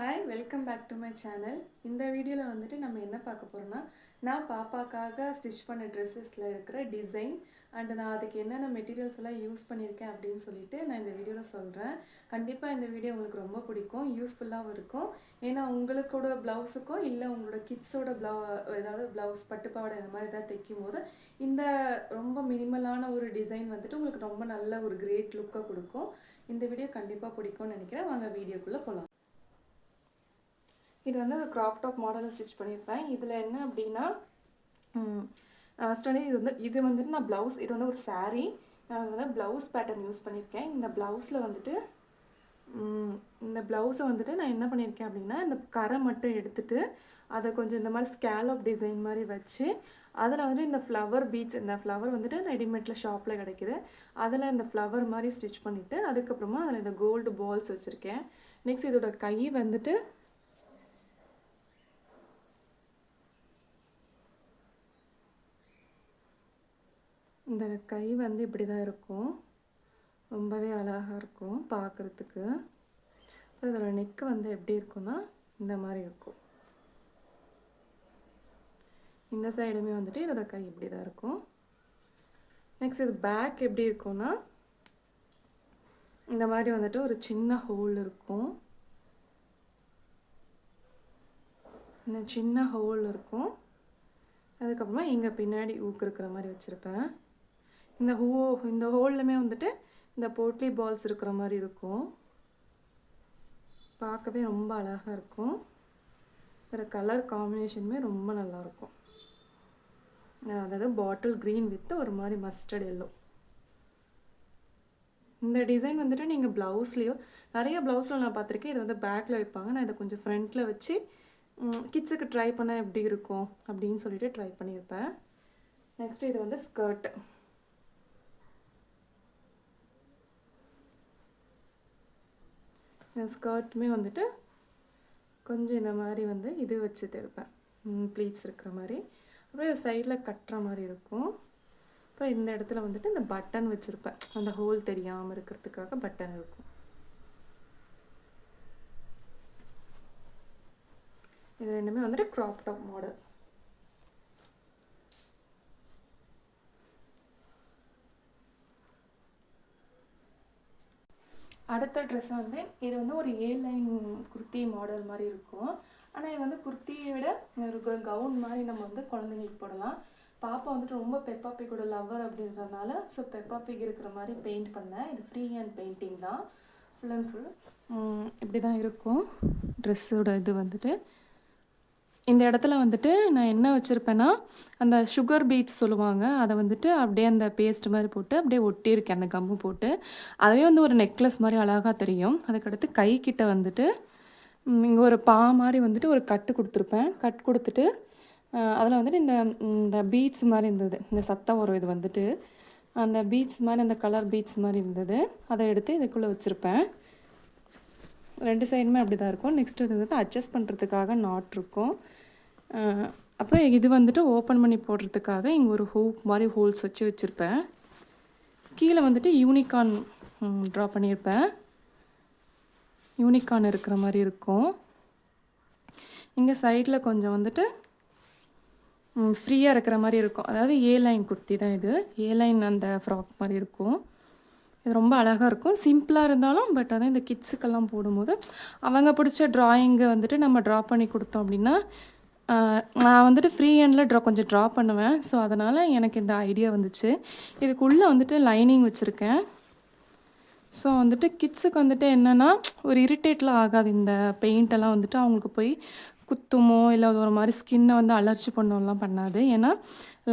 Hi welcome back to my channel. இந்த வீடியோவில் வந்துட்டு நம்ம என்ன பார்க்க போகிறோம்னா, நான் பாப்பாக்காக ஸ்டிச் பண்ண ட்ரெஸ்ஸஸில் இருக்கிற டிசைன் அண்ட் நான் அதுக்கு என்னென்ன மெட்டீரியல்ஸ் எல்லாம் யூஸ் பண்ணியிருக்கேன் அப்படின்னு சொல்லிட்டு நான் இந்த வீடியோவில் சொல்கிறேன். கண்டிப்பாக இந்த வீடியோ உங்களுக்கு ரொம்ப பிடிக்கும், யூஸ்ஃபுல்லாகவும் இருக்கும். ஏன்னா உங்களுக்கோட ப்ளவுஸுக்கோ இல்லை உங்களோட கிட்ஸோட ஏதாவது ப்ளவுஸ் பட்டுப்பாவாடை இந்த மாதிரி ஏதாவது தைக்கும் போது இந்த ரொம்ப மினிமலான ஒரு டிசைன் வந்துட்டு உங்களுக்கு ரொம்ப நல்ல ஒரு கிரேட் லுக்கை கொடுக்கும். இந்த வீடியோ கண்டிப்பாக பிடிக்கும்னு நினைக்கிறேன். வாங்க வீடியோக்குள்ளே போகலாம். இது வந்து ஒரு க்ராப் டாப் மாடலில் ஸ்டிச் பண்ணியிருப்பேன். இதில் என்ன அப்படின்னா ஃபஸ்ட்டு இது வந்துட்டு நான் ப்ளவுஸ், இது வந்து ஒரு சாரீ, நான் வந்து ப்ளவுஸ் பேட்டர்ன் யூஸ் பண்ணியிருக்கேன். இந்த ப்ளவுஸில் வந்துட்டு இந்த ப்ளவுஸை வந்துட்டு நான் என்ன பண்ணியிருக்கேன் அப்படின்னா, இந்த கரை மட்டும் எடுத்துகிட்டு அதை கொஞ்சம் இந்த மாதிரி ஸ்கேலப் டிசைன் மாதிரி வச்சு அதில் வந்து இந்த ஃப்ளவர் பீட்ஸ், இந்த ஃப்ளவர் வந்துட்டு ரெடிமேட்டில் ஷாப்பில் கிடைக்கிது, அதில் இந்த ஃப்ளவர் மாதிரி ஸ்டிச் பண்ணிவிட்டு அதுக்கப்புறமா அதில் இந்த கோல்டு பால்ஸ் வச்சுருக்கேன். நெக்ஸ்ட் இதோட கை வந்துட்டு இந்த கை வந்து இப்படி தான் இருக்கும், ரொம்பவே அழகாக இருக்கும் பார்க்குறதுக்கு. அப்புறம் இதோட நெக்கு வந்து எப்படி இருக்குன்னா இந்த மாதிரி இருக்கும். இந்த சைடுமே வந்துட்டு இதோட கை இப்படி தான் இருக்கும். நெக்ஸ்ட் இது பேக் எப்படி இருக்கும்னா இந்த மாதிரி வந்துட்டு ஒரு சின்ன ஹோல் இருக்கும், இந்த சின்ன ஹோல் இருக்கும். அதுக்கப்புறமா இங்கே பின்னாடி ஊக்கு இருக்கிற மாதிரி வச்சுருப்பேன். இந்த ஹோல்லுமே வந்துட்டு இந்த போட்லி பால்ஸ் இருக்கிற மாதிரி இருக்கும், பார்க்கவே ரொம்ப அழகாக இருக்கும். வேறு கலர் காம்பினேஷனுமே ரொம்ப நல்லாயிருக்கும், அதாவது பாட்டில் க்ரீன் வித் ஒரு மாதிரி மஸ்டர்ட் எல்லோ. இந்த டிசைன் வந்துட்டு நீங்கள் ப்ளவுஸ்லேயோ நிறைய ப்ளவுஸில் நான் பார்த்துருக்கேன், இது வந்து பேக்கில் வைப்பாங்க. நான் இதை கொஞ்சம் ஃப்ரண்ட்டில் வச்சு கிட்ஸுக்கு ட்ரை பண்ண எப்படி இருக்கும் அப்படின்னு சொல்லிட்டு ட்ரை பண்ணியிருப்பேன். நெக்ஸ்ட் இது வந்து ஸ்கர்ட். இந்த ஸ்கர்ட்டுமே வந்துட்டு கொஞ்சம் இந்த மாதிரி வந்து இது வச்சு தைப்பேன், ப்ளீட்ஸ் இருக்கிற மாதிரி. அப்புறம் இது சைடில் கட்டுற மாதிரி இருக்கும். அப்புறம் இந்த இடத்துல வந்துட்டு இந்த பட்டன் வச்சுருப்பேன், அந்த ஹோல் தெரியாமல் இருக்கிறதுக்காக பட்டன் இருக்கும். இது ரெண்டுமே வந்துட்டு க்ராப் டாப் மாடல். அடுத்த ட்ரெஸ் வந்து இது வந்து ஒரு லைன் குர்த்தி மாடல் மாதிரி இருக்கும். ஆனால் இது வந்து குர்த்தியை விட ஒரு கவுன் மாதிரி நம்ம வந்து குழந்தைங்களுக்கு போடலாம். பாப்பா வந்துட்டு ரொம்ப பெப்பா பிக்கோட லவ்வர் அப்படின்றதுனால ஸோ பெப்பா பிக் இருக்கிற மாதிரி பெயிண்ட் பண்ணேன். இது ஃப்ரீ ஹேண்ட் பெயிண்டிங் தான், ஃபுல் அண்ட் ஃபுல் இப்படி தான் இருக்கும் ட்ரெஸ்ஸோட. இது வந்துட்டு இந்த இடத்துல வந்துட்டு நான் என்ன வச்சுருப்பேன்னா, அந்த சுகர் பீட்ஸ் சொல்லுவாங்க, அதை வந்துட்டு அப்படியே அந்த பேஸ்ட் மாதிரி போட்டு அப்படியே ஒட்டியிருக்கேன் அந்த கம்மு போட்டு. அதுவே வந்து ஒரு நெக்லஸ் மாதிரி அழகாக தெரியும். அதுக்கடுத்து கைக்கிட்ட வந்துட்டு இங்கே ஒரு மாதிரி வந்துட்டு ஒரு கட்டு கொடுத்துருப்பேன். கட் கொடுத்துட்டு அதில் வந்துட்டு இந்த பீட்ஸ் மாதிரி இருந்தது, இந்த சத்தம் வரும் இது வந்துட்டு அந்த பீட்ஸ் மாதிரி, அந்த கலர் பீட்ஸ் மாதிரி இருந்தது, அதை எடுத்து இதுக்குள்ளே வச்சுருப்பேன். ரெண்டு சைடுமே அப்படி தான் இருக்கும். நெக்ஸ்ட்டு இது வந்துட்டு அட்ஜஸ்ட் பண்ணுறதுக்காக நாட் இருக்கும். அப்புறம் இது வந்துட்டு ஓப்பன் பண்ணி போடுறதுக்காக இங்கே ஒரு ஹூக் மாதிரி ஹோல்ஸ் வச்சு வச்சுருப்பேன். கீழே வந்துட்டு யூனிகார்ன் ட்ரா பண்ணியிருப்பேன், யூனிகார்ன் இருக்கிற மாதிரி இருக்கும். இங்கே சைடில் கொஞ்சம் வந்துட்டு ஃப்ரீயாக இருக்கிற மாதிரி இருக்கும், அதாவது லைன் குர்த்தி தான் இது, லைன் அந்த ஃப்ராக் மாதிரி இருக்கும். இது ரொம்ப அழகாக இருக்கும், சிம்பிளாக இருந்தாலும். பட் அதான் இந்த கிட்ஸுக்கெல்லாம் போடும்போது அவங்க பிடிச்ச ட்ராயிங்கை வந்துட்டு நம்ம ட்ரா பண்ணி கொடுத்தோம் அப்படின்னா, நான் வந்துட்டு ஃப்ரீ ஹேண்டில் கொஞ்சம் ட்ரா பண்ணுவேன். ஸோ அதனால் எனக்கு இந்த ஐடியா வந்துச்சு. இதுக்குள்ளே வந்துட்டு லைனிங் வச்சுருக்கேன். ஸோ வந்துட்டு கிட்ஸுக்கு வந்துட்டு என்னென்னா ஒரு இரிட்டேட்லாம் ஆகாது, இந்த பெயிண்டெல்லாம் வந்துட்டு அவங்களுக்கு போய் குத்துமோ இல்லை அது ஒரு மாதிரி ஸ்கின்னை வந்து அலர்ஜி பண்ணோம்லாம் பண்ணாது. ஏன்னா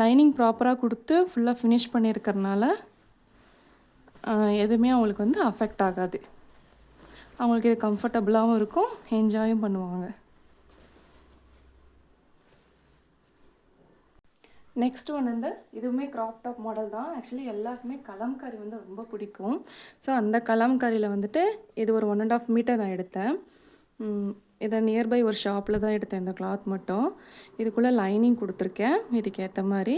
லைனிங் ப்ராப்பராக கொடுத்து ஃபுல்லாக ஃபினிஷ் பண்ணியிருக்கறனால எதுவுமே அவங்களுக்கு வந்து அஃபெக்ட் ஆகாது. அவங்களுக்கு இது கம்ஃபர்டபுளாகவும் இருக்கும், என்ஜாயும் பண்ணுவாங்க. நெக்ஸ்ட் ஒன் வந்து இதுவுமே க்ராப் டாப் மாடல் தான். ஆக்சுவலி எல்லாருக்குமே கலம்காரி வந்து ரொம்ப பிடிக்கும். ஸோ அந்த கலம்காரியில் வந்துட்டு இது ஒரு 1.5 மீட்டர் நான் எடுத்தேன். இதை நியர்பை ஒரு ஷாப்பில் தான் எடுத்தேன் இந்த கிளாத் மட்டும். இதுக்குள்ளே லைனிங் கொடுத்துருக்கேன் இதுக்கேற்ற மாதிரி.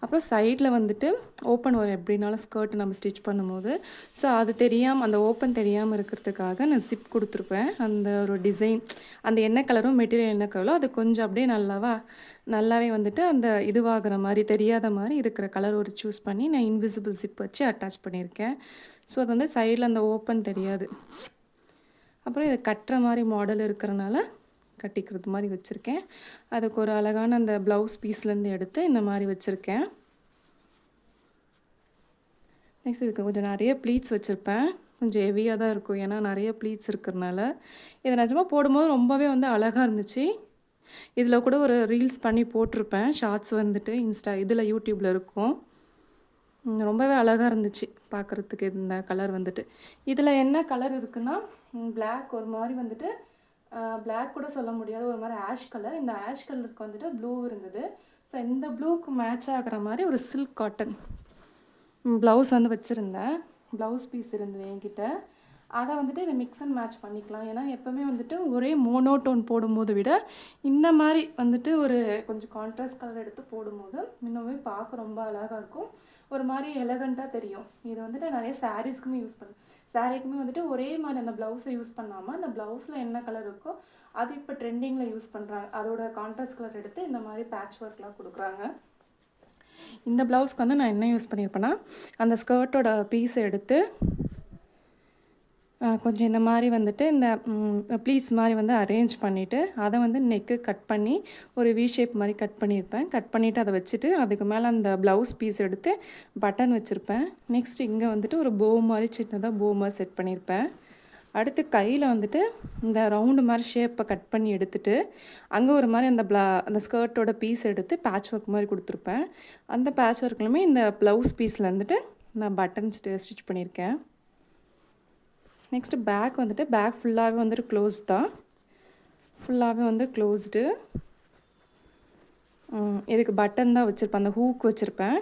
அப்புறம் சைடில் வந்துட்டு ஓப்பன் வரும் எப்படின்னாலும் ஸ்கர்ட் நம்ம ஸ்டிச் பண்ணும்போது. ஸோ அது தெரியாமல், அந்த ஓப்பன் தெரியாமல் இருக்கிறதுக்காக நான் ஜிப் கொடுத்துருப்பேன். அந்த ஒரு டிசைன், அந்த என்ன கலரும் மெட்டீரியல் என்ன கலரோ அது கொஞ்சம் அப்படியே நல்லாவே வந்துட்டு அந்த இதுவாகிற மாதிரி, தெரியாத மாதிரி இருக்கிற கலர் ஒரு சூஸ் பண்ணி நான் இன்விசிபிள் ஜிப் வச்சு அட்டாச் பண்ணியிருக்கேன். ஸோ அது வந்து சைடில் அந்த ஓப்பன் தெரியாது. அப்புறம் இது கட்டுற மாதிரி மாடல் இருக்கிறனால கட்டிக்கிறது மாதிரி வச்சுருக்கேன். அதுக்கு ஒரு அழகான அந்த ப்ளவுஸ் பீஸ்லேருந்து எடுத்து இந்த மாதிரி வச்சுருக்கேன். நெக்ஸ்ட் இதுக்கு கொஞ்சம் நிறைய ப்ளீட்ஸ் வச்சுருப்பேன். கொஞ்சம் ஹெவியாக தான் இருக்கும், ஏன்னா நிறைய ப்ளீட்ஸ் இருக்கிறனால. இதை நிஜமாக போடும்போது ரொம்பவே வந்து அழகாக இருந்துச்சு. இதில் கூட ஒரு ரீல்ஸ் பண்ணி போட்டிருப்பேன், ஷார்ட்ஸ் வந்துட்டு இதில் யூடியூப்பில் இருக்கும். ரொம்பவே அழகாக இருந்துச்சு பார்க்குறதுக்கு இந்த கலர் வந்துட்டு. இதில் என்ன கலர் இருக்குன்னா பிளாக், ஒரு மாதிரி வந்துட்டு பிளாக் கூட சொல்ல முடியாது, ஒரு மாதிரி ஆஷ் கலர். இந்த ஆஷ் கலருக்கு வந்துட்டு ப்ளூ இருந்தது. ஸோ இந்த ப்ளூக்கு மேட்ச் ஆகிற மாதிரி ஒரு சில்க் காட்டன் ப்ளவுஸ் வந்து வச்சுருந்தேன். ப்ளவுஸ் பீஸ் இருந்தது என்கிட்ட. அதை வந்துட்டு இதை மிக்ஸ் அண்ட் மேட்ச் பண்ணிக்கலாம். ஏன்னா எப்போவுமே வந்துட்டு ஒரே மோனோடோன் போடும்போது விட இந்த மாதிரி வந்துட்டு ஒரு கொஞ்சம் கான்ட்ராஸ்ட் கலர் எடுத்து போடும்போது இன்னுமே பார்க்க ரொம்ப அழகாக இருக்கும், ஒரு மாதிரி எலகண்ட்டாக தெரியும். இது வந்துட்டு நிறைய சாரீஸ்க்குமே யூஸ் பண்ணுவேன். சாரீக்குமே வந்துட்டு ஒரே மாதிரி அந்த ப்ளவுஸை யூஸ் பண்ணாமல் அந்த ப்ளவுஸில் என்ன கலர் இருக்கோ அது இப்போ ட்ரெண்டிங்கில் யூஸ் பண்ணுறாங்க. அதோட கான்ட்ராஸ்ட் கலர் எடுத்து இந்த மாதிரி பேட்ச் ஒர்க்லாம் கொடுக்குறாங்க. இந்த ப்ளவுஸ்க்கு வந்து நான் என்ன யூஸ் பண்ணியிருப்பேன்னா, அந்த ஸ்கர்ட்டோட பீஸை எடுத்து கொஞ்சம் இந்த மாதிரி வந்துட்டு இந்த ப்ளீட்ஸ் மாதிரி வந்து அரேஞ்ச் பண்ணிவிட்டு அதை வந்து நெக்கு கட் பண்ணி ஒரு வி ஷேப் மாதிரி கட் பண்ணியிருப்பேன். கட் பண்ணிவிட்டு அதை வச்சுட்டு அதுக்கு மேலே அந்த ப்ளவுஸ் பீஸ் எடுத்து பட்டன் வச்சுருப்பேன். நெக்ஸ்ட் இங்கே வந்துட்டு ஒரு போ மாதிரி சின்னதாக போ மாதிரி செட் பண்ணியிருப்பேன். அடுத்து கையில் வந்துட்டு இந்த ரவுண்டு மாதிரி ஷேப்பை கட் பண்ணி எடுத்துகிட்டு அங்கே ஒரு மாதிரி அந்த ஸ்கர்ட்டோட பீஸ் எடுத்து பேட்ச் ஒர்க் மாதிரி கொடுத்துருப்பேன். அந்த பேட்ச் ஒர்க்லையுமே இந்த ப்ளவுஸ் பீஸில் வந்துட்டு நான் பட்டன் ஸ்டிச் பண்ணியிருக்கேன். நெக்ஸ்ட்டு பேக் வந்துட்டு பேக் ஃபுல்லாகவே வந்துட்டு க்ளோஸ் தான், ஃபுல்லாகவே வந்து க்ளோஸ்டு. இதுக்கு பட்டன் தான் வச்சுருப்பேன், அந்த ஹூக் வச்சுருப்பேன்.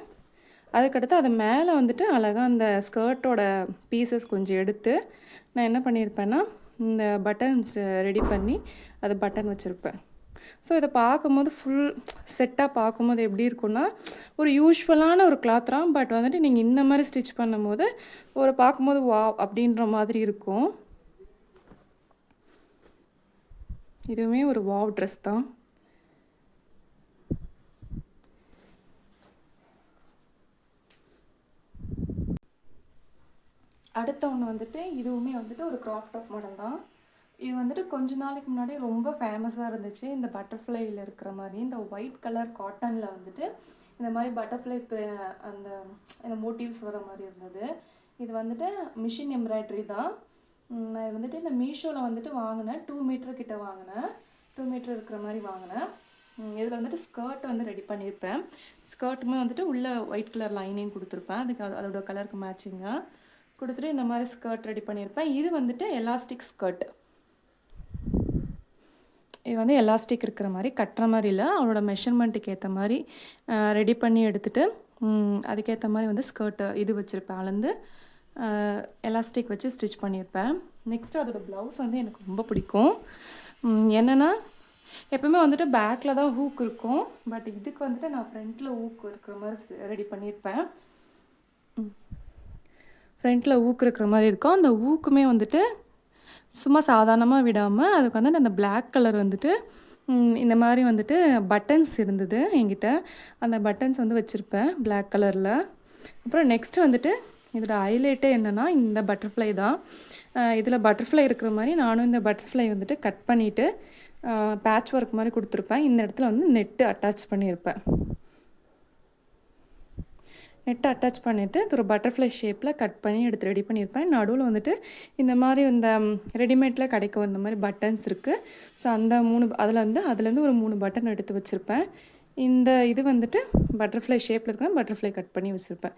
அதுக்கடுத்து அது மேலே வந்துட்டு அழகாக அந்த ஸ்கர்ட்டோட பீசஸ் கொஞ்சம் எடுத்து நான் என்ன பண்ணியிருப்பேன்னா இந்த பட்டன்ஸ் ரெடி பண்ணி அது பட்டன் வச்சுருப்பேன். ஸோ இதை பார்க்கும்போது ஃபுல் செட்டாக பார்க்கும்போது எப்படி இருக்குன்னா ஒரு யூஸ்வலான ஒரு கிளாத் தான். பட் வந்துட்டு நீங்கள் இந்த மாதிரி ஸ்டிச் பண்ணும்போது ஒரு பார்க்கும்போது வாவ் அப்படின்ற மாதிரி இருக்கும். இதுவுமே ஒரு வாவ் ட்ரெஸ் தான். அடுத்த ஒன்று வந்துட்டு இதுவுமே வந்துட்டு ஒரு கிராப் டாப் மாடல் தான். இது வந்துட்டு கொஞ்ச நாளைக்கு முன்னாடி ரொம்ப ஃபேமஸாக இருந்துச்சு. இந்த பட்டர்ஃப்ளையில் இருக்கிற மாதிரி இந்த ஒயிட் கலர் காட்டனில் வந்துட்டு இந்த மாதிரி பட்டர்ஃப்ளை அந்த மோட்டிவ்ஸ் வர மாதிரி இருந்தது. இது வந்துட்டு மிஷின் எம்ப்ராய்டரி தான். நான் இது வந்துட்டு இந்த மீஷோவில் வந்துட்டு வாங்கினேன். 2 மீட்டர் கிட்ட வாங்கினேன், 2 மீட்டர் இருக்கிற மாதிரி வாங்கினேன். இதில் வந்துட்டு ஸ்கர்ட் வந்து ரெடி பண்ணியிருப்பேன். ஸ்கர்ட்டுமே வந்துட்டு உள்ள ஒயிட் கலர் லைனிங் கொடுத்துருப்பேன், அதுக்கு அதோட கலருக்கு மேட்சிங்காக கொடுத்துட்டு இந்த மாதிரி ஸ்கர்ட் ரெடி பண்ணியிருப்பேன். இது வந்துட்டு எலாஸ்டிக் ஸ்கர்ட். இது வந்து எலாஸ்டிக் இருக்கிற மாதிரி கட்டுற மாதிரி இல்லை, அவளோட மெஷர்மெண்ட்டுக்கு ஏற்ற மாதிரி ரெடி பண்ணி எடுத்துகிட்டு அதுக்கேற்ற மாதிரி வந்து ஸ்கர்ட்டு இது வச்சுருப்பேன், அளந்து எலாஸ்டிக் வச்சு ஸ்டிச் பண்ணியிருப்பேன். நெக்ஸ்ட்டு அதோட ப்ளவுஸ் வந்து எனக்கு ரொம்ப பிடிக்கும். என்னென்னா எப்போவுமே வந்துட்டு பேக்கில் தான் ஹூக் இருக்கும், பட் இதுக்கு வந்துட்டு நான் ஃப்ரண்ட்டில் ஹூக் இருக்கிற மாதிரி ரெடி பண்ணியிருப்பேன். ஃப்ரண்ட்டில் ஊக்கு இருக்கிற மாதிரி இருக்கும். அந்த ஊக்குமே வந்துட்டு சும்மா சாதாரணமாக விடாமல் அதுக்கு வந்துட்டு அந்த பிளாக் கலர் வந்துட்டு இந்த மாதிரி வந்துட்டு பட்டன்ஸ் இருந்தது என்கிட்ட, அந்த பட்டன்ஸ் வந்து வச்சுருப்பேன் பிளாக் கலரில். அப்புறம் நெக்ஸ்ட்டு வந்துட்டு இதோட ஹைலைட்டே என்னென்னா இந்த பட்டர்ஃப்ளை தான். இதில் பட்டர்ஃப்ளை இருக்கிற மாதிரி நானும் இந்த பட்டர்ஃப்ளை வந்துட்டு கட் பண்ணிவிட்டு பேட்ச் ஒர்க் மாதிரி கொடுத்துருப்பேன். இந்த இடத்துல வந்து நெட்டு அட்டாச் பண்ணியிருப்பேன். நெட்டை அட்டாச் பண்ணிவிட்டு இது ஒரு பட்டர்ஃப்ளை ஷேப்பில் கட் பண்ணி எடுத்து ரெடி பண்ணியிருப்பேன். நடுவில் வந்துட்டு இந்த மாதிரி இந்த ரெடிமேடில் கிடைக்கும் இந்த மாதிரி பட்டன்ஸ் இருக்குது. ஸோ அந்த அதுலேருந்து ஒரு 3 பட்டன் எடுத்து வச்சுருப்பேன். இந்த இது வந்துட்டு பட்டர்ஃப்ளை ஷேப்பில் இருக்கிற பட்டர்ஃப்ளை கட் பண்ணி வச்சுருப்பேன்.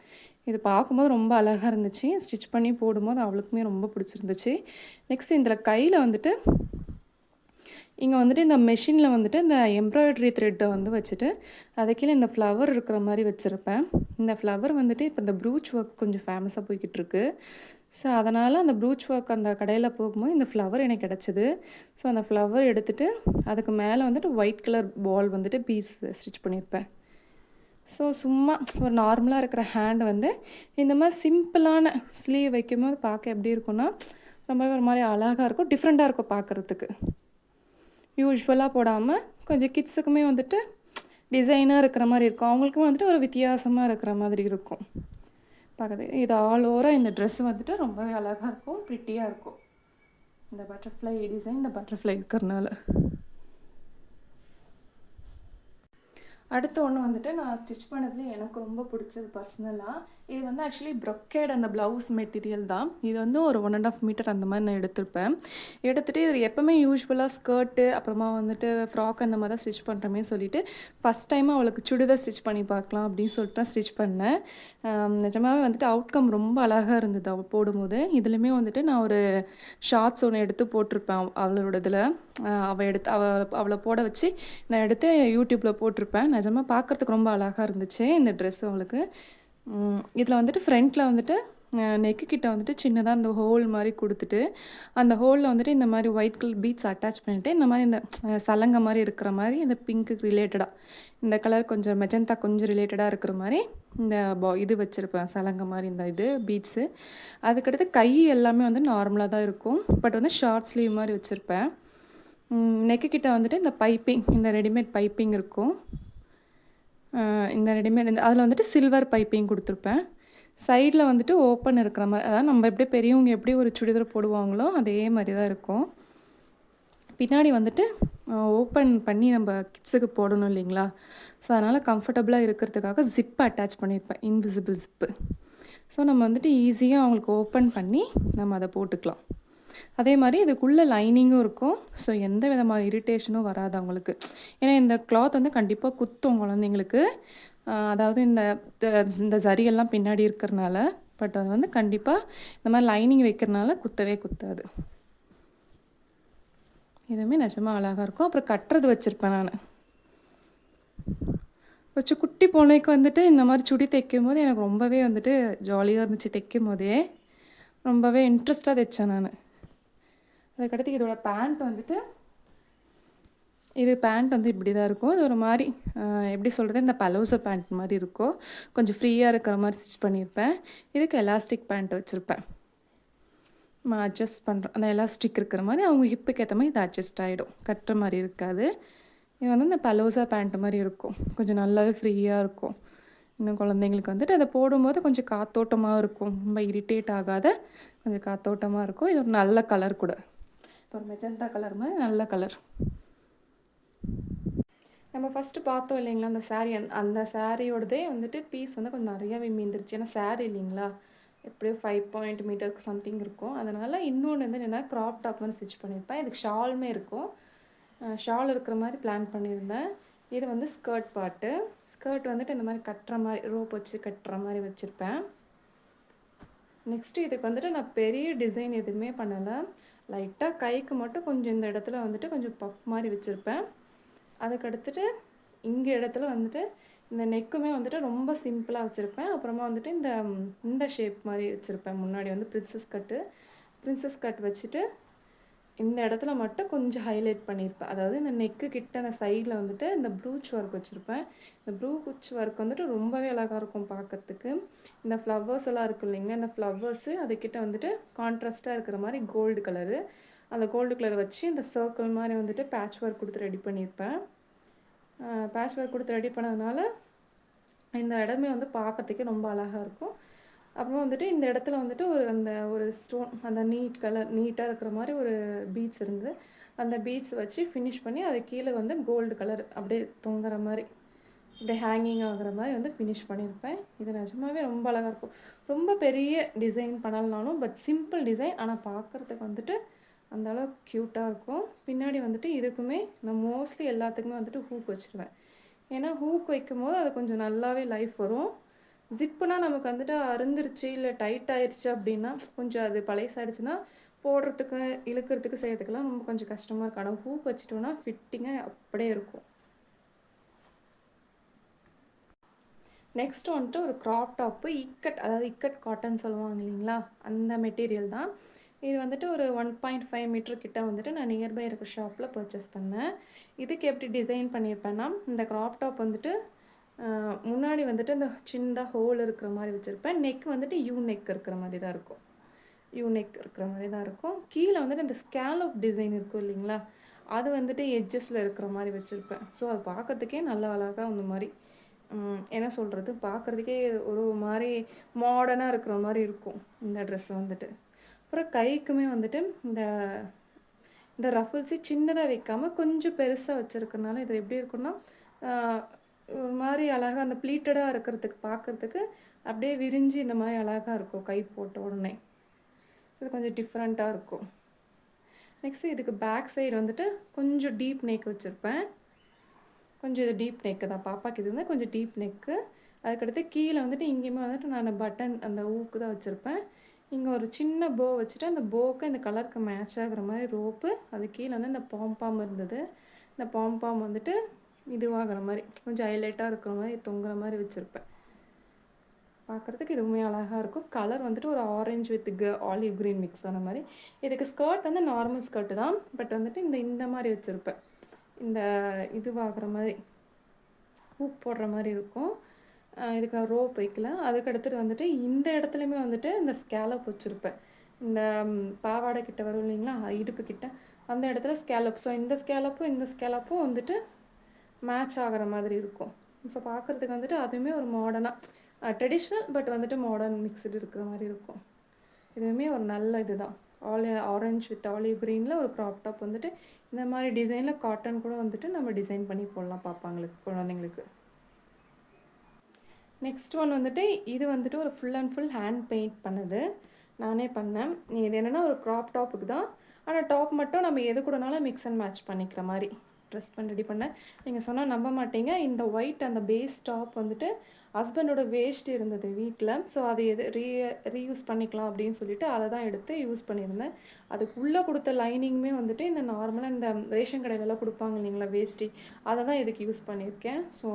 இது பார்க்கும்போது ரொம்ப அழகாக இருந்துச்சு, ஸ்டிச் பண்ணி போடும்போது அவளுக்குமே ரொம்ப பிடிச்சிருந்துச்சு. நெக்ஸ்ட் இதில் கையில் வந்துட்டு இங்கே வந்துட்டு இந்த மெஷினில் வந்துட்டு இந்த எம்ப்ராய்டரி த்ரெட்டை வந்து வச்சுட்டு அது கீழே இந்த ஃப்ளவர் இருக்கிற மாதிரி வச்சுருப்பேன். இந்த ஃப்ளவர் வந்துட்டு இப்போ இந்த ப்ரூச் ஒர்க் கொஞ்சம் ஃபேமஸாக போய்கிட்டு இருக்கு. ஸோ அதனால் அந்த ப்ரூச் ஒர்க் அந்த கடையில் போகும்போது இந்த ஃப்ளவர் எனக்கு கிடச்சிது. ஸோ அந்த ஃப்ளவர் எடுத்துகிட்டு அதுக்கு மேலே வந்துட்டு ஒயிட் கலர் பால் வந்துட்டு பீஸ் ஸ்டிச் பண்ணியிருப்பேன். ஸோ சும்மா ஒரு நார்மலாக இருக்கிற ஹேண்ட் வந்து இந்த மாதிரி சிம்பிளான ஸ்லீவ் வைக்கும்போது பார்க்க எப்படி இருக்கும்னா ரொம்பவே ஒரு மாதிரி அழகாக இருக்கும், டிஃப்ரெண்ட்டாக இருக்கும் பார்க்குறதுக்கு. யூஸ்வலாக போடாமல் கொஞ்சம் கிட்ஸுக்குமே வந்துட்டு டிசைனாக இருக்கிற மாதிரி இருக்கும், அவங்களுக்குமே வந்துட்டு ஒரு வித்தியாசமாக இருக்கிற மாதிரி இருக்கும் பார்க்குறது. இது ஆல் ஓவராக இந்த ட்ரெஸ்ஸு வந்துட்டு ரொம்பவே அழகாக இருக்கும், ப்ரிட்டியாக இருக்கும். இந்த பட்டர்ஃப்ளை டிசைன் இந்த பட்டர்ஃப்ளை இருக்கிறனால. அடுத்த ஒன்று வந்துட்டு நான் ஸ்டிச் பண்ணதுல எனக்கு ரொம்ப பிடிச்சது பர்சனலாக. இது வந்து ஆக்சுவலி ப்ரொக்கேட் அந்த ப்ளவுஸ் மெட்டீரியல் தான். இது வந்து ஒரு 1.5 மீட்டர் அந்த மாதிரி நான் எடுத்திருப்பேன். எடுத்துகிட்டு இது எப்போவுமே யூஸ்வலாக ஸ்கர்ட்டு அப்புறமா வந்துட்டு ஃப்ராக் அந்த மாதிரி தான் ஸ்டிச் பண்ணுறமே சொல்லிவிட்டு ஃபஸ்ட் டைம் அவளுக்கு சுடிதார் ஸ்டிச் பண்ணி பார்க்கலாம் அப்படின்னு சொல்லிட்டு தான் ஸ்டிச் பண்ணேன். நிஜமாகவே வந்துட்டு அவுட்கம் ரொம்ப அழகாக இருந்தது அவள் போடும்போது. இதுலேயுமே வந்துட்டு நான் ஒரு ஷார்ட்ஸ் ஒன்று எடுத்து போட்டிருப்பேன் அவளோட இதில். அவளை போட வச்சு நான் எடுத்து யூடியூப்பில் போட்டிருப்பேன். நிஜமாக பார்க்குறதுக்கு ரொம்ப அழகாக இருந்துச்சு இந்த ட்ரெஸ் அவளுக்கு. இதில் வந்துட்டு ஃப்ரண்ட்டில் வந்துட்டு நெக்கு கிட்ட வந்துட்டு சின்னதாக இந்த ஹோல் மாதிரி கொடுத்துட்டு அந்த ஹோலில் வந்துட்டு இந்த மாதிரி ஒயிட் கலர் பீட்ஸ் அட்டாச் பண்ணிவிட்டு இந்த மாதிரி இந்த சலங்கை மாதிரி இருக்கிற மாதிரி இந்த பிங்க்குக்கு ரிலேட்டடாக இந்த கலர் கொஞ்சம் மெஜந்தா கொஞ்சம் ரிலேட்டடாக இருக்கிற மாதிரி இந்த இது வச்சுருப்பேன், சலங்கை மாதிரி இந்த இது பீட்ஸு. அதுக்கடுத்து கை எல்லாமே வந்து நார்மலாக தான் இருக்கும், பட் வந்து ஷார்ட் ஸ்லீவ் மாதிரி வச்சுருப்பேன். நெக்கு கிட்ட வந்துட்டு இந்த பைப்பிங், இந்த ரெடிமேட் பைப்பிங் இருக்கும். இந்த ரெடிமேட் அதில் வந்துட்டு சில்வர் பைப்பிங் கொடுத்துருப்பேன். சைடில் வந்துட்டு ஓப்பன் இருக்கிற மாதிரி, அதாவது நம்ம எப்படி பெரியவங்க எப்படி ஒரு சுடிதார் போடுவாங்களோ அதே மாதிரி தான் இருக்கும். பின்னாடி வந்துட்டு ஓப்பன் பண்ணி நம்ம கிட்ஸுக்கு போடணும் இல்லைங்களா, ஸோ அதனால் கம்ஃபர்டபுளாக இருக்கிறதுக்காக ஜிப்பு அட்டாச் பண்ணியிருப்பேன், இன்விசிபிள் ஜிப்பு. ஸோ நம்ம வந்துட்டு ஈஸியாக அவங்களுக்கு ஓப்பன் பண்ணி நம்ம அதை போட்டுக்கலாம். அதே மாதிரி இதுக்குள்ளே லைனிங்கும் இருக்கும். ஸோ எந்த விதமான இரிட்டேஷனும் வராது அவங்களுக்கு. ஏன்னா இந்த கிளாத் வந்து கண்டிப்பாக குத்தும் குழந்தைங்களுக்கு. அதாவது இந்த சரியெல்லாம் பின்னாடி இருக்கிறனால. பட் அது வந்து கண்டிப்பாக இந்த மாதிரி லைனிங் வைக்கிறனால குத்தவே குத்தாது. இதுவுமே நிஜமாக அழகாக இருக்கும். அப்புறம் கட்டுறது வச்சுருப்பேன் நான். வச்சு குட்டி பொண்ணுக்கு வந்துட்டு இந்த மாதிரி சுடி தைக்கும் போது எனக்கு ரொம்பவே வந்துட்டு ஜாலியாக இருந்துச்சு. தைக்கும் போதே ரொம்பவே இன்ட்ரெஸ்ட்டாக தைச்சேன் நான். அதுக்கடுத்து இதோட பேண்ட் வந்துட்டு இது பேண்ட் வந்து இப்படி தான் இருக்கும். இது ஒரு மாதிரி எப்படி சொல்கிறது, இந்த பலோசோ பேண்ட் மாதிரி இருக்கும், கொஞ்சம் ஃப்ரீயாக இருக்கிற மாதிரி ஸ்டிச் பண்ணியிருப்பேன். இதுக்கு எலாஸ்டிக் பேண்ட் வச்சுருப்பேன். நம்ம அட்ஜஸ்ட் பண்ணுறோம், அந்த எலாஸ்டிக் இருக்கிற மாதிரி அவங்க ஹிப்புக்கு ஏற்ற மாதிரி இது அட்ஜஸ்ட் ஆகிடும், கட்டுற மாதிரி இருக்காது. இது வந்து இந்த பலோசா பேண்ட் மாதிரி இருக்கும், கொஞ்சம் நல்லாவே ஃப்ரீயாக இருக்கும். இன்னும் குழந்தைங்களுக்கு வந்துட்டு அதை போடும்போது கொஞ்சம் காத்தோட்டமாக இருக்கும், ரொம்ப இரிட்டேட் ஆகாத கொஞ்சம் காத்தோட்டமாக இருக்கும். இது ஒரு நல்ல கலர் கூட, ஒரு மெஜந்தா கலர் மாதிரி நல்ல கலர். நம்ம ஃபஸ்ட்டு பார்த்தோம் இல்லைங்களா அந்த சாரீ, அந்த சாரியோடதே வந்துட்டு பீஸ் வந்து கொஞ்சம் நிறையாவே மீந்துருச்சு. ஏன்னா சாரீ இல்லைங்களா, எப்படியோ 5 மீட்டருக்கு சம்திங் இருக்கும். அதனால் இன்னொன்று வந்து என்னென்னா க்ராப் டாப் வந்து ஸ்டிச் பண்ணியிருப்பேன். இதுக்கு ஷாலுமே இருக்கும், ஷால் இருக்கிற மாதிரி பிளான் பண்ணியிருந்தேன். இது வந்து ஸ்கர்ட் பார்ட்டு. ஸ்கர்ட் வந்துட்டு இந்த மாதிரி கட்டுற மாதிரி ரோப் வச்சு கட்டுற மாதிரி வச்சுருப்பேன். நெக்ஸ்ட்டு இதுக்கு வந்துட்டு நான் பெரிய டிசைன் எதுவுமே பண்ணலை, லைட்டாக கைக்கு மட்டும் கொஞ்சம் இந்த இடத்துல வந்துட்டு கொஞ்சம் பஃப் மாதிரி வச்சுருப்பேன். அதுக்கடுத்துட்டு இங்கே இடத்துல வந்துட்டு இந்த நெக்குமே வந்துட்டு ரொம்ப சிம்பிளாக வச்சுருப்பேன். அப்புறமா வந்துட்டு இந்த ஷேப் மாதிரி வச்சுருப்பேன். முன்னாடி வந்து ப்ரின்சஸ் கட் வச்சுட்டு இந்த இடத்துல மட்டும் கொஞ்சம் ஹைலைட் பண்ணியிருப்பேன். அதாவது இந்த நெக்கு கிட்ட அந்த சைடில் வந்துட்டு இந்த ப்ரூச் ஒர்க் வச்சுருப்பேன். இந்த ப்ரூச் ஒர்க் வந்துட்டு ரொம்பவே அழகாக இருக்கும் பார்க்கறதுக்கு. இந்த ஃப்ளவர்ஸ் எல்லாம் இருக்குது இல்லைங்களா, இந்த ஃப்ளவர்ஸு அதுக்கிட்ட வந்துட்டு கான்ட்ராஸ்ட்டாக இருக்கிற மாதிரி கோல்டு கலரு, அந்த கோல்டு கலர் வச்சு இந்த சர்க்கிள் மாதிரி வந்துட்டு பேட்ச் ஒர்க் கொடுத்து ரெடி பண்ணியிருப்பேன். பேட்ச் ஒர்க் கொடுத்து ரெடி பண்ணதுனால இந்த இடமே வந்து பார்க்குறதுக்கே ரொம்ப அழகாக இருக்கும். அப்புறம் வந்துட்டு இந்த இடத்துல வந்துட்டு ஒரு ஸ்டோன், அந்த நீட்டாக இருக்கிற மாதிரி ஒரு பீட்ஸ் இருந்தது. அந்த பீட்ஸ் வச்சு ஃபினிஷ் பண்ணி அது கீழே வந்து கோல்டு கலர் அப்படியே தொங்குற மாதிரி அப்படியே ஹேங்கிங் ஆகிற மாதிரி வந்து ஃபினிஷ் பண்ணியிருப்பேன். இது நிஜமாகவே ரொம்ப அழகாக இருக்கும். ரொம்ப பெரிய டிசைன் பண்ணலனாலும் பட் சிம்பிள் டிசைன், ஆனால் பார்க்குறதுக்கு வந்துட்டு அந்தளவுக்கு க்யூட்டாக இருக்கும். பின்னாடி வந்துட்டு இதுக்குமே நான் மோஸ்ட்லி எல்லாத்துக்குமே வந்துட்டு ஹூக் வச்சுருவேன். ஏன்னா ஹூக் வைக்கும் போது அது கொஞ்சம் நல்லாவே லைஃப் வரும். ஜிப்புனா நமக்கு வந்துட்டு அருந்துருச்சு இல்லை டைட் ஆயிடுச்சு அப்படின்னா, கொஞ்சம் அது பழைசாயிடுச்சுன்னா போடுறதுக்கு இழுக்கிறதுக்கு செய்யறதுக்கெல்லாம் ரொம்ப கொஞ்சம் கஷ்டமாக இருக்கும். ஆனால் ஹூக் வச்சுட்டோன்னா ஃபிட்டிங்காக அப்படியே இருக்கும். நெக்ஸ்ட் வந்துட்டு ஒரு க்ராப் டாப்பு இக்கட், அதாவது இக்கட் காட்டன் சொல்லுவாங்க இல்லைங்களா, அந்த மெட்டீரியல் தான். இது வந்துட்டு ஒரு 1.5 மீட்டர் கிட்ட வந்துட்டு நான் நியர்பை இருக்க ஷாப்பில் பர்ச்சேஸ் பண்ணேன். இதுக்கு எப்படி டிசைன் பண்ணியிருப்பேன்னா, இந்த க்ராப் டாப் வந்துட்டு முன்னாடி வந்துட்டு இந்த சின்னதாக ஹோல் இருக்கிற மாதிரி வச்சுருப்பேன். நெக் வந்துட்டு யூ நெக் இருக்கிற மாதிரி தான் இருக்கும். யூ நெக் இருக்கிற மாதிரி தான் இருக்கும். கீழே வந்துட்டு இந்த ஸ்கேலப் டிசைன் இருக்கும் இல்லைங்களா, அது வந்துட்டு எட்ஜஸில் இருக்கிற மாதிரி வச்சுருப்பேன். ஸோ அது பார்க்கறதுக்கே நல்ல அழகாக அந்த மாதிரி என்ன சொல்கிறது, பார்க்குறதுக்கே ஒரு மாதிரி மாடர்னாக இருக்கிற மாதிரி இருக்கும் இந்த ட்ரெஸ் வந்துட்டு. அப்புறம் கைக்குமே வந்துட்டு இந்த இந்த ரஃபிள்ஸு சின்னதாக வைக்காமல் கொஞ்சம் பெருசாக வச்சுருக்கனால இது எப்படி இருக்குன்னா ஒரு மாதிரி அழகாக அந்த ப்ளீட்டடாக இருக்கிறதுக்கு பார்க்குறதுக்கு அப்படியே விரிஞ்சு இந்த மாதிரி அழகாக இருக்கும் கை போட்ட உடனே. இது கொஞ்சம் டிஃப்ரெண்ட்டாக இருக்கும். நெக்ஸ்ட்டு இதுக்கு பேக் சைடு வந்துட்டு கொஞ்சம் டீப் நெக் வச்சுருப்பேன். கொஞ்சம் இது டீப் நெக்கு தான், பாப்பாக்கு இது வந்து கொஞ்சம் டீப் நெக்கு. அதுக்கடுத்து கீழே வந்துட்டு இங்கேயுமே வந்துட்டு நான் பட்டன் அந்த ஊக்கு தான் வச்சுருப்பேன். இங்கே ஒரு சின்ன போ வச்சுட்டு அந்த போவுக்கு இந்த கலருக்கு மேட்ச் ஆகிற மாதிரி ரோப்பு, அது கீழே வந்து இந்த பாம்பாம் இருந்தது. இந்த பாம்பாம் வந்துட்டு இதுவாகிற மாதிரி கொஞ்சம் ஹைலைட்டாக இருக்கிற மாதிரி தொங்குற மாதிரி வச்சுருப்பேன். பார்க்குறதுக்கு இதுவுமே அழகாக இருக்கும். கலர் வந்துட்டு ஒரு orange with olive green mix ஆன மாதிரி. இதுக்கு ஸ்கர்ட் வந்து நார்மல் ஸ்கர்ட்டு தான், பட் வந்துட்டு இந்த மாதிரி வச்சுருப்பேன். இந்த இதுவாகிற மாதிரி ஹூக் போடுற மாதிரி இருக்கும். இதுக்கு நான் ரோப் வைக்கல. அதுக்கடுத்துட்டு வந்துட்டு இந்த இடத்துலையுமே வந்துட்டு இந்த ஸ்கேலப் வச்சுருப்பேன். இந்த பாவாடை கிட்ட வரும் இல்லைங்களா, இடுப்பு கிட்ட அந்த இடத்துல ஸ்கேலப். ஸோ இந்த ஸ்கேலப்பும் வந்துட்டு மேட்ச் ஆகிற மாதிரி இருக்கும். ஸோ பார்க்குறதுக்கு வந்துட்டு அதுவுமே ஒரு மாடர்னாக ட்ரெடிஷ்னல் பட் வந்துட்டு மாடர்ன் மிக்ஸ்டு இருக்கிற மாதிரி இருக்கும். இதுவுமே ஒரு நல்ல இது தான். ஆரஞ்ச் வித் ஆலிவ் க்ரீனில் ஒரு க்ராப் டாப் வந்துட்டு இந்த மாதிரி டிசைனில் காட்டன் கூட வந்துட்டு நம்ம டிசைன் பண்ணி போடலாம் பாப்பாங்களுக்கு, குழந்தைங்களுக்கு. நெக்ஸ்ட் ஒன் வந்துட்டு இது வந்துட்டு ஒரு full and full hand paint பண்ணது நானே பண்ணேன். இது என்னென்னா ஒரு க்ராப் டாப்புக்கு தான், ஆனால் டாப் மட்டும் நம்ம எது கூடனாலும் மிக்ஸ் அண்ட் மேட்ச் பண்ணிக்கிற மாதிரி ட்ரெஸ் பண்ணி ரெடி பண்ணேன். நீங்கள் சொன்னால் நம்ப மாட்டீங்க, இந்த ஒயிட் அந்த பேஸ் டாப் வந்துட்டு ஹஸ்பண்டோட வேஸ்ட் இருந்தது வீட்டில். ஸோ அது ரீயூஸ் பண்ணிக்கலாம் அப்படின்னு சொல்லிட்டு அதை தான் எடுத்து யூஸ் பண்ணியிருந்தேன். அதுக்குள்ளே கொடுத்த லைனிங்குமே வந்துட்டு இந்த நார்மலாக இந்த ரேஷன் கடையிலலாம் கொடுப்பாங்க இல்லைங்களா வேஷ்டி, அதை தான் இதுக்கு யூஸ் பண்ணியிருக்கேன். ஸோ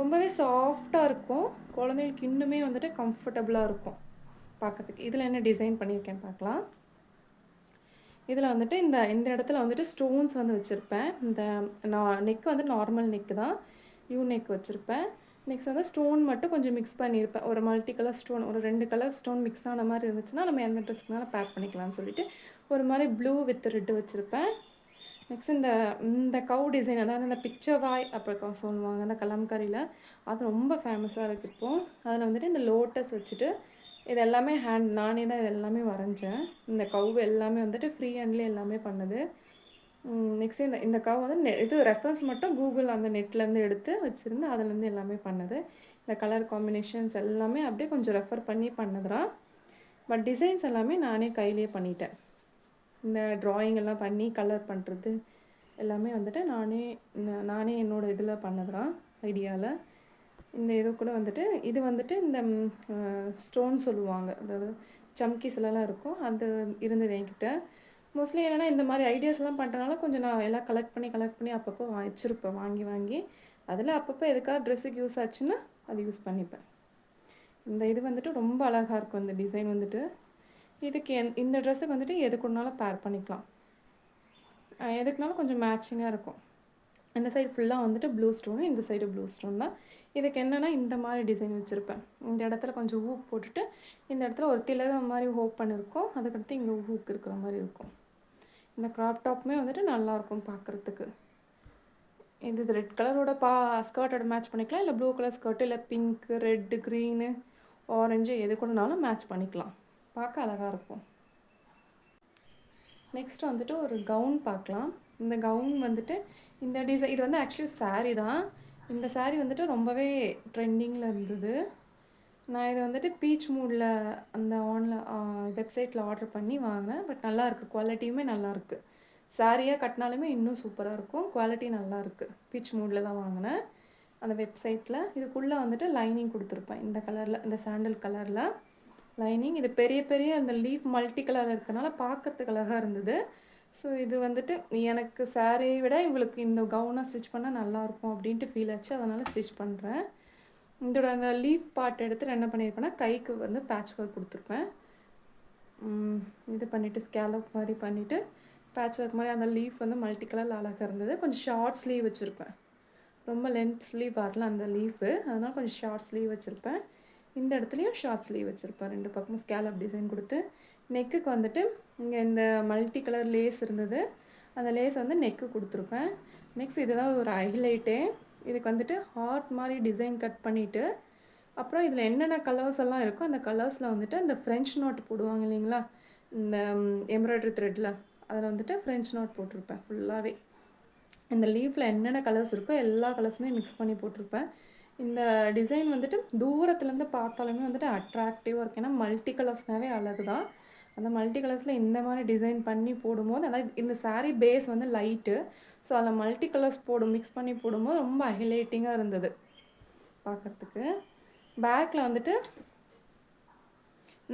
ரொம்பவே சாஃப்டாக இருக்கும், குழந்தைங்களுக்கு இன்னுமே வந்துட்டு கம்ஃபர்டபுளாக இருக்கும் பார்க்கறதுக்கு. இதில் என்ன டிசைன் பண்ணியிருக்கேன்னு பார்க்கலாம். இதில் வந்துட்டு இந்த இடத்துல வந்துட்டு ஸ்டோன்ஸ் வந்து வச்சுருப்பேன். இந்த நெக் வந்து நார்மல் நெக்கு தான், யூ நெக் வச்சுருப்பேன். நெக்ஸ்ட் வந்து ஸ்டோன் மட்டும் கொஞ்சம் மிக்ஸ் பண்ணியிருப்பேன். ஒரு மல்டி கலர் ஸ்டோன், ஒரு 2 கலர் ஸ்டோன் மிக்ஸ் ஆன மாதிரி இருந்துச்சுன்னா நம்ம எந்த ட்ரெஸ்க்குனாலும் பேக் பண்ணிக்கலாம்னு சொல்லிட்டு ஒரு மாதிரி ப்ளூ வித் ரெட்டு வச்சுருப்பேன். நெக்ஸ்ட் இந்த கவு டிசைன், அதாவது இந்த பிக்சர்வாய் அப்புறம் சொல்லுவாங்க அந்த கலம்காரியில், அது ரொம்ப ஃபேமஸாக இருக்குது இப்போது. அதில் வந்துட்டு இந்த லோட்டஸ் வச்சுட்டு இது எல்லாமே நானே தான் இது எல்லாமே வரைஞ்சேன். இந்த கவு எல்லாமே வந்துட்டு ஃப்ரீ ஹேண்ட்லேயே எல்லாமே பண்ணது. நெக்ஸ்ட் இந்த கவ் வந்து இது ரெஃபரன்ஸ் மட்டும் கூகுள் அந்த நெட்லேருந்து எடுத்து வச்சுருந்து அதுலேருந்து எல்லாமே பண்ணது. இந்த கலர் காம்பினேஷன்ஸ் எல்லாமே அப்படியே கொஞ்சம் ரெஃபர் பண்ணி பண்ணதுதான். பட் டிசைன்ஸ் எல்லாமே நானே கையிலே பண்ணிட்டேன். இந்த ட்ராயிங் எல்லாம் பண்ணி கலர் பண்ணுறது எல்லாமே வந்துட்டு நானே என்னோடய இதில் பண்ணதுதான், ஐடியாவில். இந்த இது கூட வந்துட்டு இது வந்துட்டு இந்த ஸ்டோன் சொல்லுவாங்க, அதாவது சம்கிஸ்லாம் இருக்கும், அது இருந்தது என்கிட்ட. மோஸ்ட்லி என்னென்னா இந்த மாதிரி ஐடியாஸ்லாம் பண்ணுறதுனால கொஞ்சம் நான் எல்லாம் கலெக்ட் பண்ணி அப்பப்போ வச்சுருப்பேன் வாங்கி. அதில் அப்பப்போ எதுக்காக ட்ரெஸ்ஸுக்கு யூஸ் ஆச்சுன்னா அது யூஸ் பண்ணிப்பேன். இந்த இது வந்துட்டு ரொம்ப அழகாக இருக்கும். இந்த டிசைன் வந்துட்டு இதுக்கு இந்த ட்ரெஸ்ஸுக்கு வந்துட்டு எதுக்குனாலும் பேர் பண்ணிக்கலாம், எதுக்குனாலும் கொஞ்சம் மேட்சிங்காக இருக்கும். இந்த சைடு ஃபுல்லாக வந்துட்டு ப்ளூ ஸ்டோனு, இந்த சைடு ப்ளூ ஸ்டோன் தான். இதுக்கு என்னென்னா இந்த மாதிரி டிசைன் வச்சுருப்பேன். இந்த இடத்துல கொஞ்சம் ஹூக் போட்டுட்டு இந்த இடத்துல ஒரு திலகம் மாதிரி ஹோப் பண்ணியிருக்கோம், அதுக்கடுத்து இங்கே ஹூக் இருக்கிற மாதிரி இருக்கும். இந்த க்ராப் டாப்புமே வந்துட்டு நல்லாயிருக்கும் பார்க்குறதுக்கு. இது ரெட் கலரோட ஸ்கர்ட்டோட மேட்ச் பண்ணிக்கலாம், இல்லை ப்ளூ கலர் ஸ்கர்ட்டு, இல்லை பிங்க்கு, ரெட்டு, க்ரீனு, ஆரஞ்சு எது கூடனாலும் மேட்ச் பண்ணிக்கலாம், பார்க்க அழகாக இருக்கும். நெக்ஸ்ட் வந்துட்டு ஒரு கவுன் பார்க்கலாம். இந்த கவுன் வந்துட்டு இந்த டிசைன் இது வந்து ஆக்சுவலி சாரீ தான். இந்த சாரீ வந்துட்டு ரொம்பவே ட்ரெண்டிங்கில் இருந்தது. நான் இது வந்துட்டு பீச் மூடில் அந்த வெப்சைட்டில் ஆர்டர் பண்ணி வாங்கினேன். பட் நல்லாயிருக்கு, குவாலிட்டியுமே நல்லாயிருக்கு. சாரியாக கட்டினாலுமே இன்னும் சூப்பராக இருக்கும், குவாலிட்டி நல்லாயிருக்கு. பீச் மூடில் தான் வாங்கினேன் அந்த வெப்சைட்டில். இதுக்குள்ளே வந்துட்டு லைனிங் கொடுத்துருப்பேன் இந்த கலரில், இந்த சாண்டல் கலரில். லைனிங். இது பெரிய பெரிய அந்த லீஃப் மல்டி கலர் இருக்கனால பார்க்கறதுக்கு அழகாக இருந்தது. ஸோ இது வந்துட்டு எனக்கு சாரியை விட இவளுக்கு இந்த கவுனாக ஸ்டிச் பண்ணால் நல்லாயிருக்கும் அப்படின்ட்டு ஃபீல் ஆச்சு. அதனால் ஸ்டிச் பண்ணுறேன். இதோட அந்த லீஃப் பார்ட் எடுத்துகிட்டு என்ன பண்ணியிருப்பேன்னா கைக்கு வந்து பேட்ச் ஒர்க் கொடுத்துருப்பேன். இது பண்ணிவிட்டு ஸ்கேலப் மாதிரி பண்ணிவிட்டு பேட்ச் ஒர்க் மாதிரி அந்த லீஃப் வந்து மல்டி கலரில் அழகாக இருந்தது. கொஞ்சம் ஷார்ட் ஸ்லீவ் வச்சுருப்பேன். ரொம்ப லென்த் ஸ்லீவ் வரல அந்த லீஃபு, அதனால் கொஞ்சம் ஷார்ட் ஸ்லீவ் வச்சுருப்பேன். இந்த இடத்துலையும் ஷார்ட் ஸ்லீவ் வச்சுருப்பேன். 2 பக்கமும் ஸ்கேலப் டிசைன் கொடுத்து நெக்குக்கு வந்துட்டு இங்கே இந்த மல்டி கலர் லேஸ் இருந்தது, அந்த லேஸ் வந்து நெக்கு கொடுத்துருப்பேன். நெக்ஸ்ட் இதுதான் ஒரு ஹைலைட்டே. இதுக்கு வந்துட்டு ஹார்ட் மாதிரி டிசைன் கட் பண்ணிவிட்டு அப்புறம் இதில் என்னென்ன கலர்ஸ் எல்லாம் இருக்கோ அந்த கலர்ஸில் வந்துட்டு அந்த ஃப்ரெஞ்ச் நோட் போடுவாங்க இல்லைங்களா, இந்த எம்ப்ராய்டரி த்ரெட்டில், அதில் வந்துட்டு ஃப்ரெஞ்ச் நோட் போட்டிருப்பேன் ஃபுல்லாகவே. இந்த லீஃபில் என்னென்ன கலர்ஸ் இருக்கோ எல்லா கலர்ஸுமே மிக்ஸ் பண்ணி போட்டிருப்பேன். இந்த டிசைன் வந்துட்டு தூரத்துலேருந்து பார்த்தாலுமே வந்துட்டு அட்ராக்டிவாக இருக்குது. ஏன்னா மல்டி கலர்ஸ்னாவே அழகு தான். அந்த மல்டி கலர்ஸில் இந்த மாதிரி டிசைன் பண்ணி போடும்போது, அதாவது இந்த சாரீ பேஸ் வந்து லைட்டு, ஸோ அதில் மல்டி கலர்ஸ் மிக்ஸ் பண்ணி போடும்போது ரொம்ப ஹைலைட்டிங்காக இருந்தது பார்க்குறதுக்கு. பேக்கில் வந்துட்டு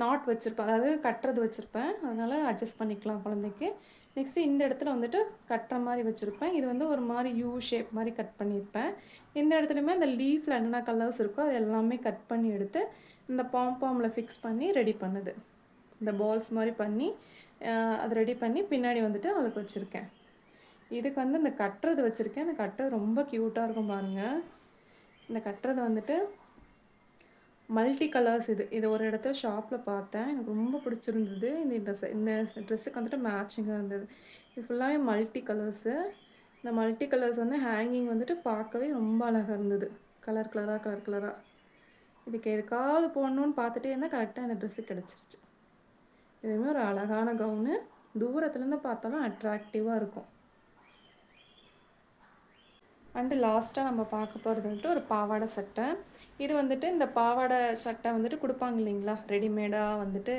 நாட் வச்சுருப்பேன், அதாவது கட்டுறது வச்சுருப்பேன், அதனால் அட்ஜஸ்ட் பண்ணிக்கலாம் குழந்தைக்கு. நெக்ஸ்ட்டு இந்த இடத்துல வந்துட்டு கட்டுற மாதிரி வச்சுருப்பேன். இது வந்து ஒரு மாதிரி யூ ஷேப் மாதிரி கட் பண்ணியிருப்பேன். இந்த இடத்துலையுமே அந்த லீஃபில் என்னென்ன கலர்ஸ் இருக்கோ அது எல்லாமே கட் பண்ணி எடுத்து இந்த பாம்பாமில் ஃபிக்ஸ் பண்ணி ரெடி பண்ணுது. இந்த பால்ஸ் மாதிரி பண்ணி அதை ரெடி பண்ணி பின்னாடி வந்துட்டு அவளுக்கு வச்சுருக்கேன். இதுக்கு வந்து இந்த கட்டுறது வச்சுருக்கேன். இந்த கட்டுறது ரொம்ப க்யூட்டாக இருக்கும் பாருங்கள். இந்த கட்டுறது வந்துட்டு மல்டி கலர்ஸ். இது ஒரு இடத்துல ஷாப்பில் பார்த்தேன், எனக்கு ரொம்ப பிடிச்சிருந்தது. இந்த ட்ரெஸ்ஸுக்கு வந்துட்டு மேட்சிங்காக இருந்தது. இது ஃபுல்லாகவே மல்டி கலர்ஸு. இந்த மல்டி கலர்ஸ் வந்து ஹேங்கிங் வந்துட்டு பார்க்கவே ரொம்ப அழகாக இருந்தது. கலர் கலராக இதுக்கு எதுக்காவது போடணுன்னு பார்த்துட்டே இருந்தால் கரெக்டாக இந்த ட்ரெஸ்ஸு கிடச்சிருச்சு. இதுவுமே ஒரு அழகான கவுனு, தூரத்துலேருந்து பார்த்தாலும் அட்ராக்டிவாக இருக்கும். அண்டு லாஸ்ட்டாக நம்ம பார்க்க போகிறது வந்துட்டு ஒரு பாவாடை சட்டை. இது வந்துட்டு இந்த பாவாடை சட்டை வந்துட்டு கொடுப்பாங்க இல்லைங்களா, ரெடிமேடாக வந்துட்டு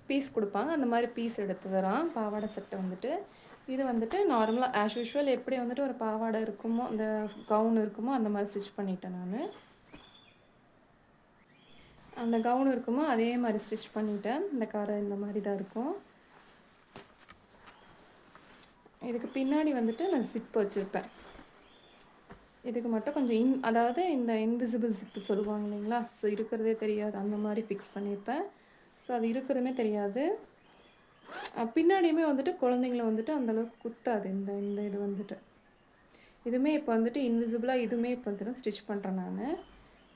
பீஸ் கொடுப்பாங்க, அந்த மாதிரி பீஸ் எடுத்து தரான் பாவாடை சட்டை வந்துட்டு. இது வந்துட்டு நார்மலாக ஆஸ் யூஷுவல் எப்படி வந்துட்டு ஒரு பாவாடை இருக்குமோ, அந்த கவுன் இருக்குமோ அந்த மாதிரி ஸ்டிச் பண்ணிட்டேன் நான். அந்த கவுன் இருக்குமோ அதே மாதிரி ஸ்டிச் பண்ணிட்டேன். இந்த கரை இந்த மாதிரி தான் இருக்கும். இதுக்கு பின்னாடி வந்துட்டு நான் ஜிப் வச்சுருப்பேன். இதுக்கு மட்டும் கொஞ்சம் அதாவது இந்த இன்விசிபிள் ஜிப்பு சொல்லுவாங்க இல்லைங்களா, ஸோ இருக்கிறதே தெரியாது அந்த மாதிரி ஃபிக்ஸ் பண்ணியிருப்பேன். ஸோ அது இருக்கிறதுமே தெரியாது. பின்னாடியுமே வந்துட்டு குழந்தைங்கள வந்துட்டு அந்தளவுக்கு குத்தாது. இந்த இந்த இது வந்துட்டு இதுவுமே இப்போ வந்துட்டு இன்விசிபிளாக இதுவுமே இப்போ வந்துட்டு ஸ்டிச் பண்ணுறேன் நான்.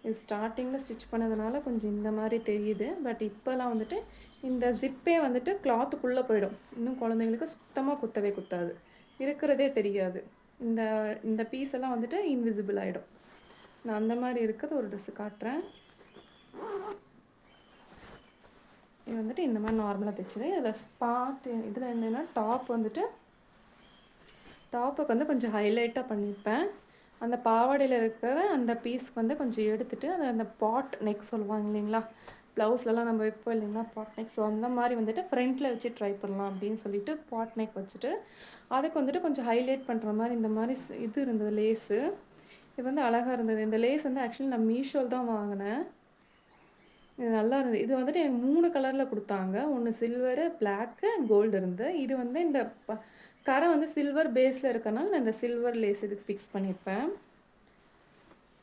இது ஸ்டார்டிங்கில் ஸ்டிச் பண்ணதுனால கொஞ்சம் இந்த மாதிரி தெரியுது. பட் இப்போலாம் வந்துட்டு இந்த ஜிப்பே வந்துட்டு கிளாத்துக்குள்ளே போயிடும். இன்னும் குழந்தைங்களுக்கு சுத்தமாக குத்தாது, இருக்கிறதே தெரியாது. இந்த பீஸ் எல்லாம் வந்துட்டு இன்விசிபிள் ஆகிடும். நான் அந்த மாதிரி இருக்கிறது ஒரு ட்ரெஸ்ஸு காட்டுறேன். இது வந்துட்டு இந்த மாதிரி நார்மலாக தைச்சது. இதில் என்னென்னா டாப்புக்கு வந்து கொஞ்சம் ஹைலைட்டாக பண்ணியிருப்பேன். அந்த பாவாடையில் இருக்கிற அந்த பீஸ்க்கு வந்து கொஞ்சம் எடுத்துகிட்டு அந்த பாட் நெக் சொல்லுவாங்க இல்லைங்களா, ப்ளவுஸ்லலாம் நம்ம வைப்போம் இல்லைங்களா பாட் நெக், ஸோ அந்த மாதிரி வந்துட்டு ஃப்ரண்ட்டில் வச்சு ட்ரை பண்ணலாம் அப்படின்னு சொல்லிட்டு பாட் நெக் வச்சுட்டு அதுக்கு வந்துட்டு கொஞ்சம் ஹைலைட் பண்ணுற மாதிரி இந்த மாதிரி இது இருந்தது லேஸு. இது வந்து அழகாக இருந்தது. இந்த லேஸ் வந்து ஆக்சுவலி நான் மீஷோவில் தான் வாங்கினேன். இது நல்லா இருந்தது. இது வந்துட்டு எனக்கு 3 கலரில் கொடுத்தாங்க. ஒன்று சில்வரு, பிளாக்கு, கோல்டு இருந்தது. இது வந்து இந்த கரை வந்து சில்வர் பேஸில் இருக்கனால நான் இந்த சில்வர் லேஸ் இதுக்கு ஃபிக்ஸ் பண்ணியிருப்பேன்.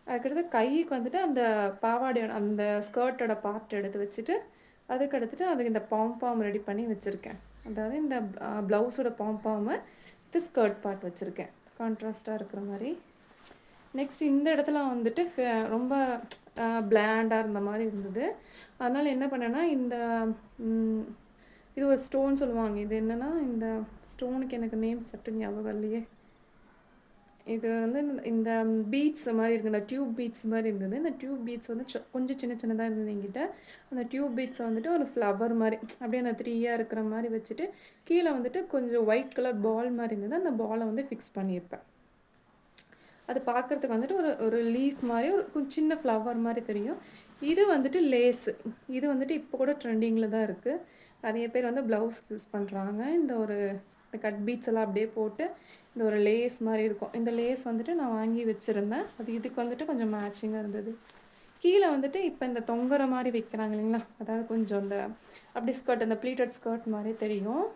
அதுக்கடுத்து கைக்கு வந்துட்டு அந்த பாவாடையோட அந்த ஸ்கர்ட்டோட பார்ட் எடுத்து வச்சுட்டு அதுக்கு இந்த பாம் ரெடி பண்ணி வச்சுருக்கேன். அதாவது இந்த ப்ளவுஸோட பாம் இது ஸ்கர்ட் பார்ட் வச்சுருக்கேன் கான்ட்ராஸ்ட்டாக இருக்கிற மாதிரி. நெக்ஸ்ட் இந்த இடத்துல வந்துட்டு ரொம்ப பிளாண்டாக இருந்த மாதிரி இருந்தது. அதனால் என்ன பண்ணேன்னா இது ஒரு ஸ்டோன் சொல்லுவாங்க. இது என்னென்னா இந்த ஸ்டோனுக்கு எனக்கு நேம் சட்டு ஞாபகம் இல்லையே. இது வந்து இந்த பீட்ஸ் மாதிரி இருக்குது, இந்த டியூப் பீட்ஸ் மாதிரி இருந்தது. இந்த டியூப் பீட்ஸ் வந்து கொஞ்சம் சின்னதாக இருந்தது என்கிட்ட. அந்த டியூப் பீட்ஸை வந்துட்டு ஒரு ஃப்ளவர் மாதிரி அப்படியே அந்த 3யாக இருக்கிற மாதிரி வச்சுட்டு கீழே வந்துட்டு கொஞ்சம் ஒயிட் கலர் பால் மாதிரி இருந்தது. அந்த பாலை வந்து ஃபிக்ஸ் பண்ணியிருப்பேன். அது பார்க்குறதுக்கு வந்துட்டு ஒரு லீஃப் மாதிரி ஒரு சின்ன ஃப்ளவர் மாதிரி தெரியும். இது வந்துட்டு லேஸு. இது வந்துட்டு இப்போ கூட ட்ரெண்டிங்கில் தான் இருக்குது. நிறைய பேர் வந்து ப்ளவுஸ்க்கு யூஸ் பண்ணுறாங்க. இந்த கட் பீட்ஸ் எல்லாம் அப்படியே போட்டு இந்த ஒரு லேஸ் மாதிரி இருக்கும். இந்த லேஸ் வந்துட்டு நான் வாங்கி வச்சுருந்தேன். அது இதுக்கு வந்துட்டு கொஞ்சம் மேட்சிங்காக இருந்தது. கீழே வந்துட்டு இப்போ இந்த தொங்குற மாதிரி வைக்கிறாங்க இல்லைங்களா, அதாவது கொஞ்சம் இந்த அப்படி ஸ்கர்ட், அந்த ப்ளீட்டட் ஸ்கர்ட் மாதிரி தெரியும்.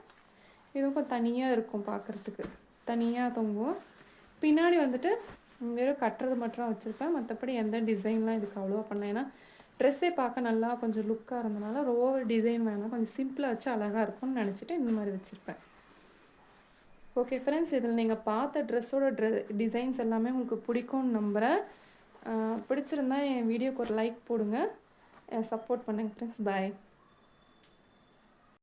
இதுவும் கொஞ்சம் தனியாக இருக்கும் பார்க்குறதுக்கு, தனியாக தொங்கும். பின்னாடி வந்துட்டு வெறும் கட்டுறது மட்டும் வச்சுருப்பேன், மற்றபடி எந்த டிசைன்லாம் இதுக்கு அவ்வளோவா பண்ணல. ஏன்னா ட்ரெஸ்ஸே பார்க்க நல்லா கொஞ்சம் லுக்காக இருந்தனால ஓவர் டிசைன் வேணாம், கொஞ்சம் சிம்பிளாக வச்சு அழகாக இருக்கும்னு நினச்சிட்டு இந்த மாதிரி வச்சுருப்பேன். ஓகே ஃப்ரெண்ட்ஸ், இதில் நீங்கள் பார்த்த ட்ரெஸ்ஸோட டிசைன்ஸ் எல்லாமே உங்களுக்கு பிடிக்கும்னு நம்புகிறேன். பிடிச்சிருந்தா என் வீடியோக்கு ஒரு லைக் போடுங்க, சப்போர்ட் பண்ணுங்கள் ஃப்ரெண்ட்ஸ். பாய்.